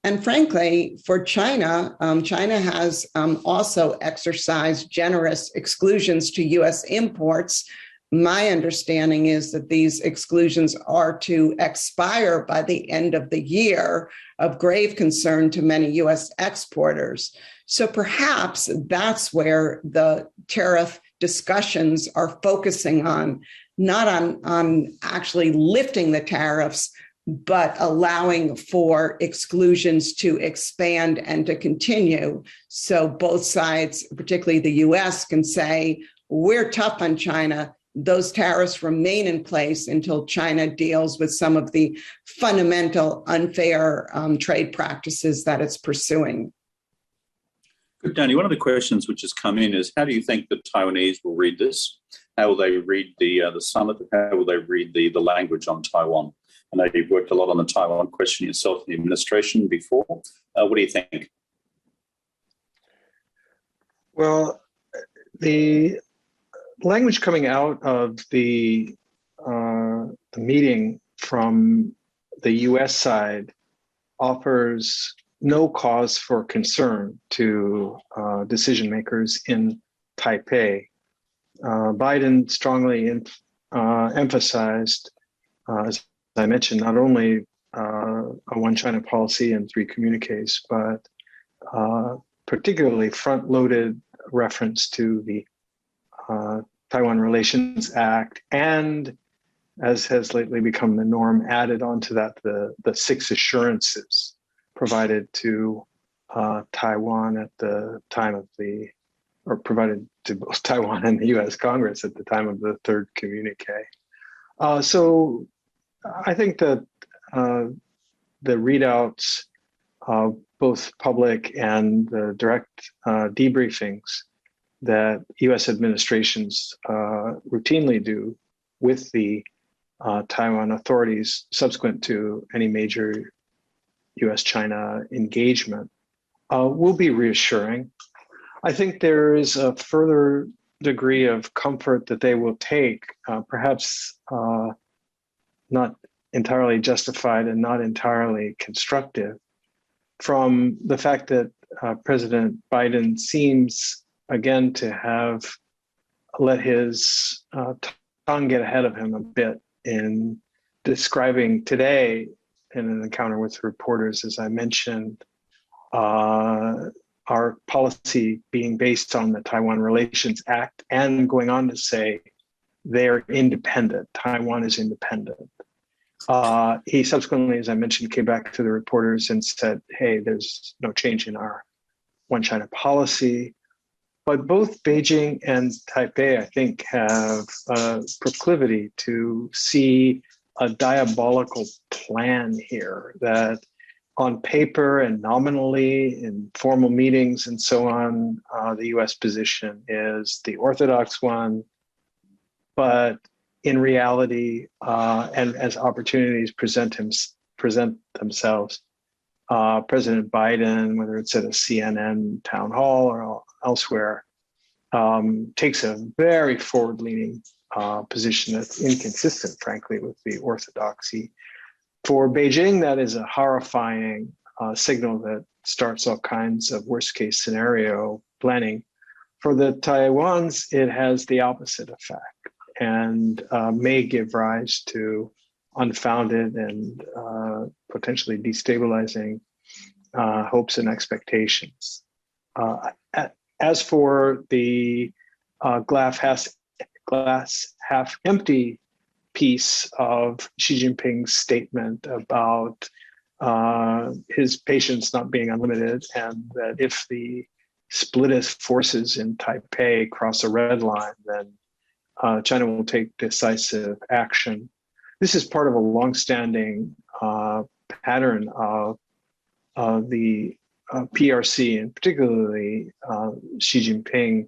And frankly, for China, China has also exercised generous exclusions to US imports. My understanding is that these exclusions are to expire by the end of the year, of grave concern to many US exporters. So perhaps that's where the tariff discussions are focusing on, not on actually lifting the tariffs, but allowing for exclusions to expand and to continue. So both sides, particularly the US, can say, we're tough on China. Those tariffs remain in place until China deals with some of the fundamental unfair trade practices that it's pursuing. Good, Danny. One of the questions which has come in is, how do you think the Taiwanese will read this? How will they read the summit? How will they read the language on Taiwan? I know you've worked a lot on the Taiwan question yourself in the administration before. What do you think? Well, the language coming out of the meeting from the U.S. side offers no cause for concern to decision makers in Taipei. Biden strongly emphasized, as I mentioned, not only a one China policy and 3 communiques, but particularly front-loaded reference to the Taiwan Relations Act, and, as has lately become the norm, added onto that the 6 assurances provided to Taiwan at the time of or provided to both Taiwan and the U.S. Congress at the time of the 3rd communique. So I think that the readouts, both public and the direct debriefings that U.S. administrations routinely do with the Taiwan authorities subsequent to any major U.S.-China engagement will be reassuring. I think there is a further degree of comfort that they will take, perhaps not entirely justified and not entirely constructive, from the fact that President Biden seems again to have let his tongue get ahead of him a bit in describing today in an encounter with reporters, as I mentioned, our policy being based on the Taiwan Relations Act, and going on to say they're independent. Taiwan is independent. He subsequently, as I mentioned, came back to the reporters and said, hey, there's no change in our one China policy. But both Beijing and Taipei, I think, have a proclivity to see a diabolical plan here that on paper and nominally in formal meetings and so on, the US position is the orthodox one. But in reality, and as opportunities present themselves, President Biden, whether it's at a CNN town hall or elsewhere, takes a very forward-leaning position that's inconsistent, frankly, with the orthodoxy. For Beijing, that is a horrifying signal that starts all kinds of worst case scenario planning. For the Taiwans, it has the opposite effect and may give rise to unfounded and potentially destabilizing hopes and expectations. As for the glass half empty piece of Xi Jinping's statement about his patience not being unlimited, and that if the splittist forces in Taipei cross a red line, then China will take decisive action. This is part of a longstanding pattern of the PRC, and particularly Xi Jinping,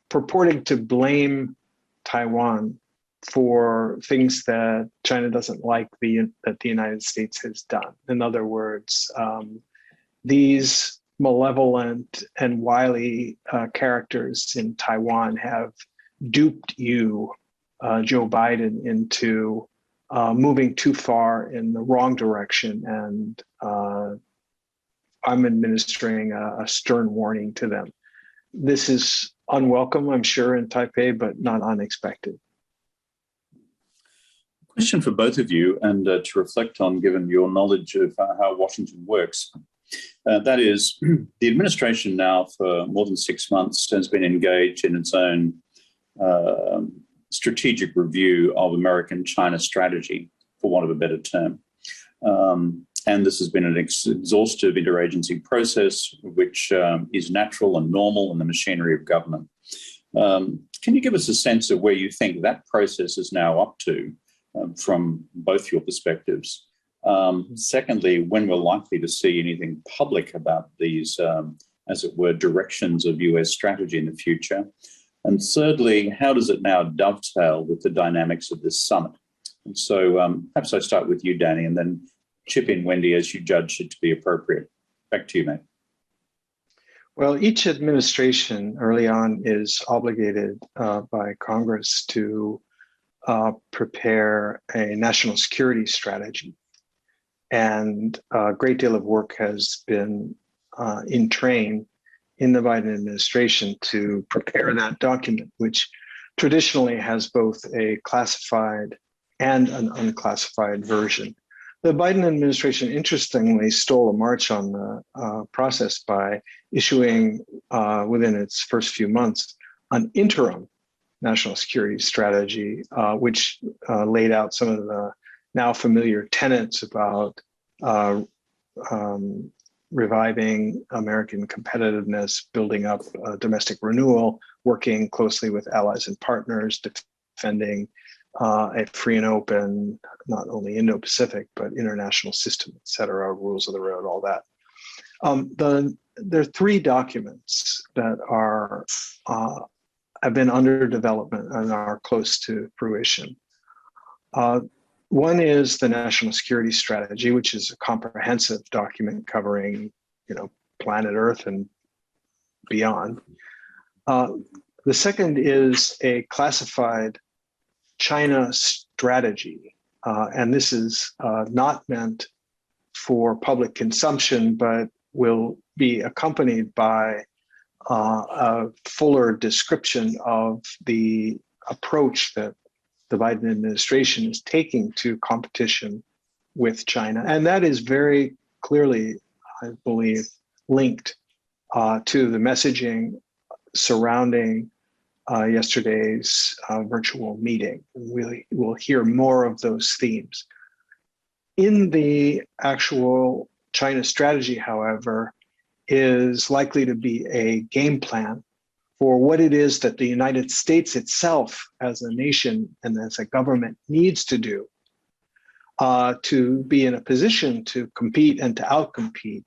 purporting to blame Taiwan for things that China doesn't like that the United States has done. In other words, these malevolent and wily characters in Taiwan have duped you, Joe Biden, into moving too far in the wrong direction, and I'm administering a stern warning to them. This is unwelcome, I'm sure, in Taipei, but not unexpected. Question for both of you, and to reflect on, given your knowledge of how Washington works. That is, the administration now for more than 6 months has been engaged in its own strategic review of American-China strategy, for want of a better term. And this has been an exhaustive interagency process, which is natural and normal in the machinery of government. Can you give us a sense of where you think that process is now up to from both your perspectives? Secondly, when we're likely to see anything public about these, as it were, directions of US strategy in the future? And thirdly, how does it now dovetail with the dynamics of this summit? And so perhaps I start with you, Danny, and then chip in, Wendy, as you judge it to be appropriate. Back to you, mate. Well, each administration early on is obligated by Congress to prepare a national security strategy. And a great deal of work has been in train in the Biden administration to prepare that document, which traditionally has both a classified and an unclassified version. The Biden administration, interestingly, stole a march on the process by issuing, within its first few months, an interim national security strategy, which laid out some of the now familiar tenets about reviving American competitiveness, building up domestic renewal, working closely with allies and partners, defending a free and open, not only Indo-Pacific, but international system, et cetera, rules of the road, all that. There are 3 documents that have been under development and are close to fruition. One is the National Security Strategy, which is a comprehensive document covering, planet Earth and beyond. The second is a classified China strategy, and this is not meant for public consumption, but will be accompanied by a fuller description of the approach that the Biden administration is taking to competition with China. And that is very clearly, I believe, linked to the messaging surrounding yesterday's virtual meeting. We'll hear more of those themes. In the actual China strategy, however, is likely to be a game plan for what it is that the United States itself as a nation and as a government needs to do to be in a position to compete and to outcompete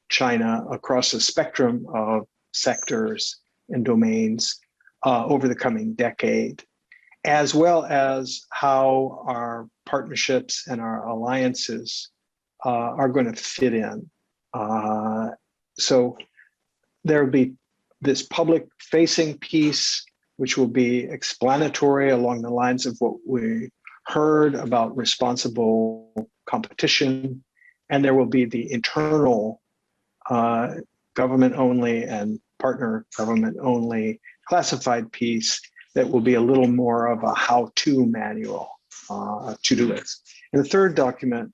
China across a spectrum of sectors and domains over the coming decade, as well as how our partnerships and our alliances are going to fit in. So there'll be this public-facing piece, which will be explanatory along the lines of what we heard about responsible competition, and there will be the internal government only and partner government only classified piece that will be a little more of a how-to manual, a to-do list. And the third document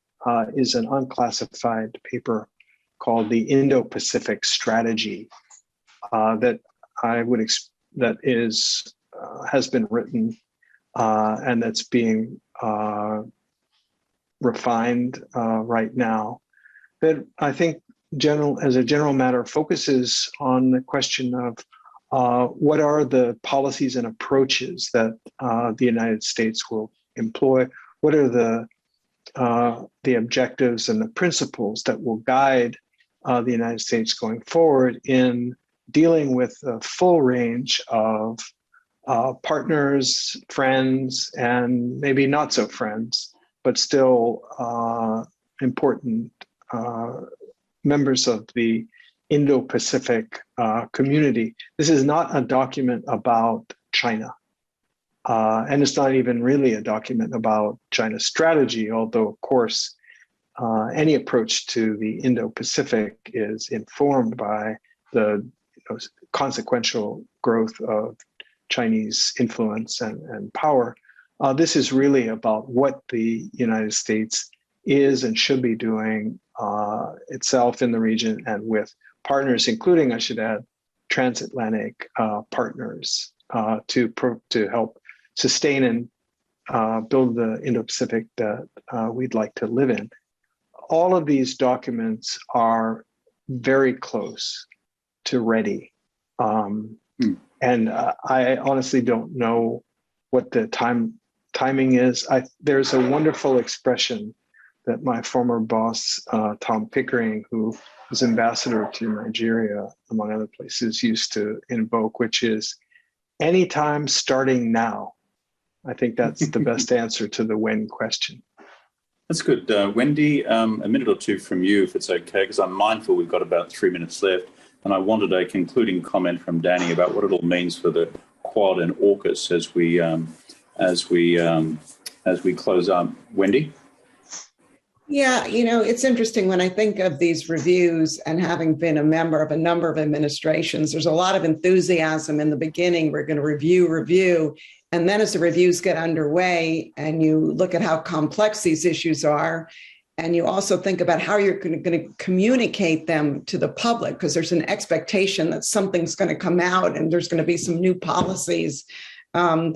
is an unclassified paper called the Indo-Pacific Strategy that has been written and that's being refined right now. That I think as a general matter focuses on the question of what are the policies and approaches that the United States will employ? What are the objectives and the principles that will guide the United States going forward in dealing with a full range of partners, friends, and maybe not so friends, but still important members of the Indo-Pacific community. This is not a document about China. And it's not even really a document about China's strategy, although, of course, any approach to the Indo-Pacific is informed by the consequential growth of Chinese influence and power. This is really about what the United States is and should be doing itself in the region and with partners, including, I should add, transatlantic partners to help sustain and build the Indo-Pacific that we'd like to live in. All of these documents are very close to ready. And I honestly don't know what the timing is. There's a wonderful expression that my former boss, Tom Pickering, who was ambassador to Nigeria, among other places, used to invoke, which is anytime starting now. I think that's the best answer to the when question. That's good. Wendy, a minute or two from you, if it's okay, because I'm mindful we've got about 3 minutes left. And I wanted a concluding comment from Danny about what it all means for the Quad and AUKUS as we close up. Wendy? Yeah, it's interesting when I think of these reviews and having been a member of a number of administrations, there's a lot of enthusiasm in the beginning. We're going to review. And then as the reviews get underway and you look at how complex these issues are, and you also think about how you're going to communicate them to the public, because there's an expectation that something's going to come out and there's going to be some new policies. I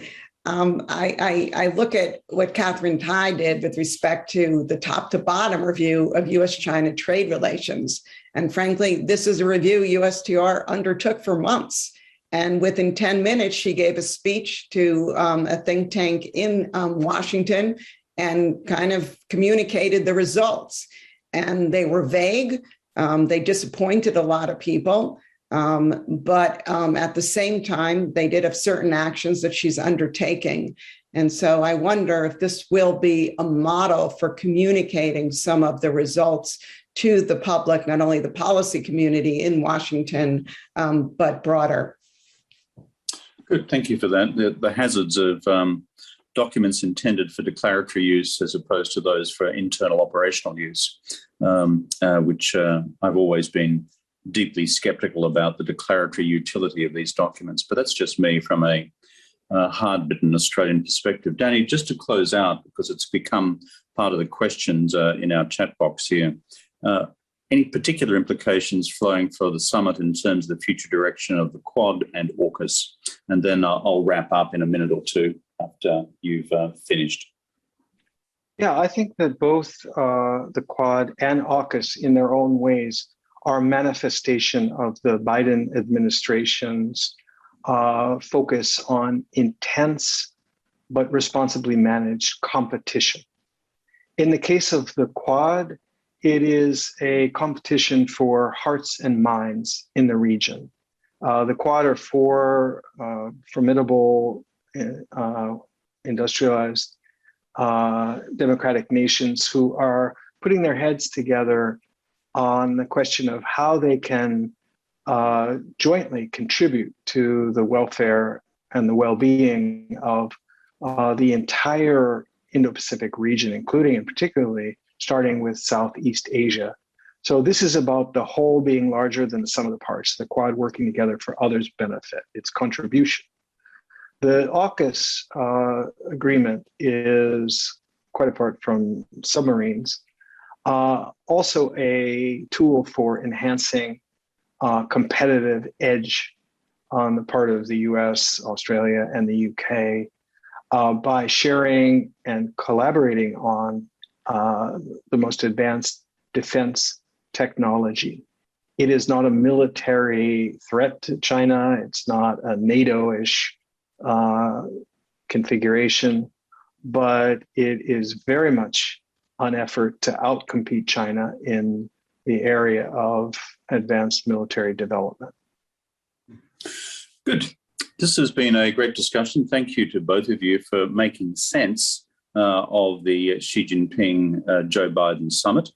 look at what Catherine Tai did with respect to the top to bottom review of U.S.-China trade relations. And frankly, this is a review USTR undertook for months. And within 10 minutes, she gave a speech to a think tank in Washington and kind of communicated the results. And they were vague. They disappointed a lot of people. But at the same time, they did have certain actions that she's undertaking. And so I wonder if this will be a model for communicating some of the results to the public, not only the policy community in Washington, but broader. Good, thank you for that. The hazards of documents intended for declaratory use as opposed to those for internal operational use, which I've always been deeply skeptical about the declaratory utility of these documents. But that's just me from a hard-bitten Australian perspective. Danny, just to close out, because it's become part of the questions in our chat box here, any particular implications flowing for the summit in terms of the future direction of the Quad and AUKUS? And then I'll wrap up in a minute or two after you've finished. Yeah, I think that both the Quad and AUKUS in their own ways are a manifestation of the Biden administration's focus on intense but responsibly managed competition. In the case of the Quad, it is a competition for hearts and minds in the region. The Quad are four formidable industrialized democratic nations who are putting their heads together on the question of how they can jointly contribute to the welfare and the well-being of the entire Indo-Pacific region, including and particularly starting with Southeast Asia. So this is about the whole being larger than the sum of the parts, the Quad working together for others' benefit, its contribution. The AUKUS agreement is, quite apart from submarines, also a tool for enhancing competitive edge on the part of the US, Australia, and the UK by sharing and collaborating on the most advanced defense technology. It is not a military threat to China. It's not a NATO-ish configuration, but it is very much an effort to outcompete China in the area of advanced military development. Good. This has been a great discussion. Thank you to both of you for making sense of the Xi Jinping-Joe Biden summit.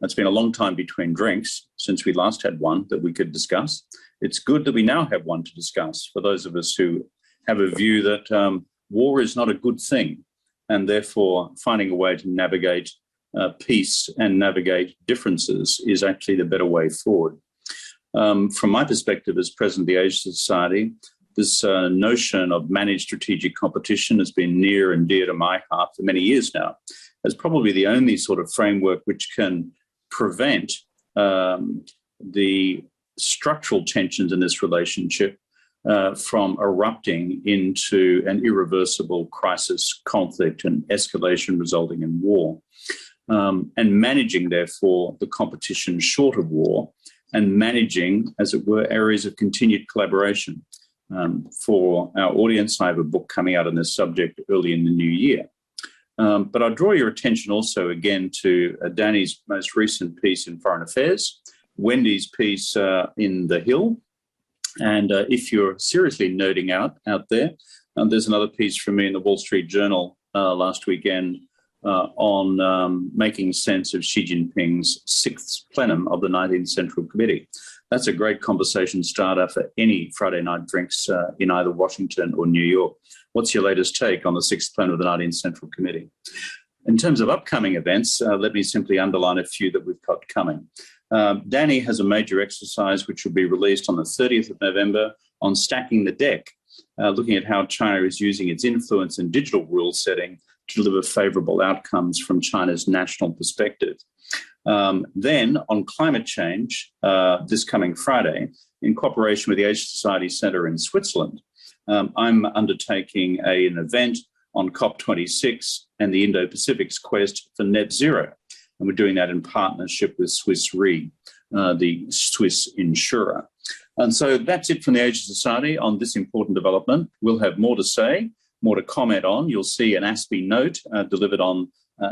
It's been a long time between drinks since we last had one that we could discuss. It's good that we now have one to discuss for those of us who have a view that war is not a good thing, and therefore finding a way to navigate peace and navigate differences is actually the better way forward. From my perspective as president of the Asia Society, this notion of managed strategic competition has been near and dear to my heart for many years now, as probably the only sort of framework which can prevent the structural tensions in this relationship from erupting into an irreversible crisis, conflict, and escalation resulting in war. And managing, therefore, the competition short of war, and managing, as it were, areas of continued collaboration. For our audience, I have a book coming out on this subject early in the new year. But I draw your attention also again to Danny's most recent piece in Foreign Affairs, Wendy's piece in The Hill. And if you're seriously nerding out there, there's another piece from me in the Wall Street Journal last weekend on making sense of Xi Jinping's 6th plenum of the 19th Central Committee. That's a great conversation starter for any Friday night drinks in either Washington or New York. What's your latest take on the 6th plenum of the 19th Central Committee? In terms of upcoming events, let me simply underline a few that we've got coming. Danny has a major exercise which will be released on the 30th of November on stacking the deck, looking at how China is using its influence in digital rule setting to deliver favourable outcomes from China's national perspective. Then on climate change, this coming Friday, in cooperation with the Asia Society Centre in Switzerland, I'm undertaking an event on COP26 and the Indo-Pacific's quest for net zero. And we're doing that in partnership with Swiss Re, the Swiss insurer. And so that's it from the Asia Society on this important development. We'll have more to say, more to comment on. You'll see an ASPE note delivered on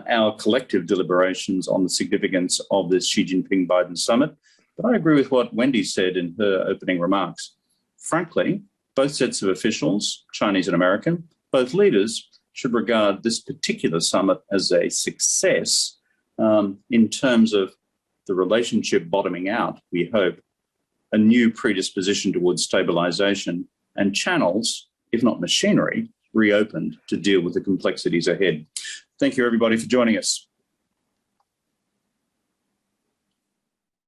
our collective deliberations on the significance of this Xi Jinping-Biden summit. But I agree with what Wendy said in her opening remarks. Frankly, both sets of officials, Chinese and American, both leaders should regard this particular summit as a success in terms of the relationship bottoming out, we hope, a new predisposition towards stabilization and channels, if not machinery, reopened to deal with the complexities ahead. Thank you, everybody, for joining us.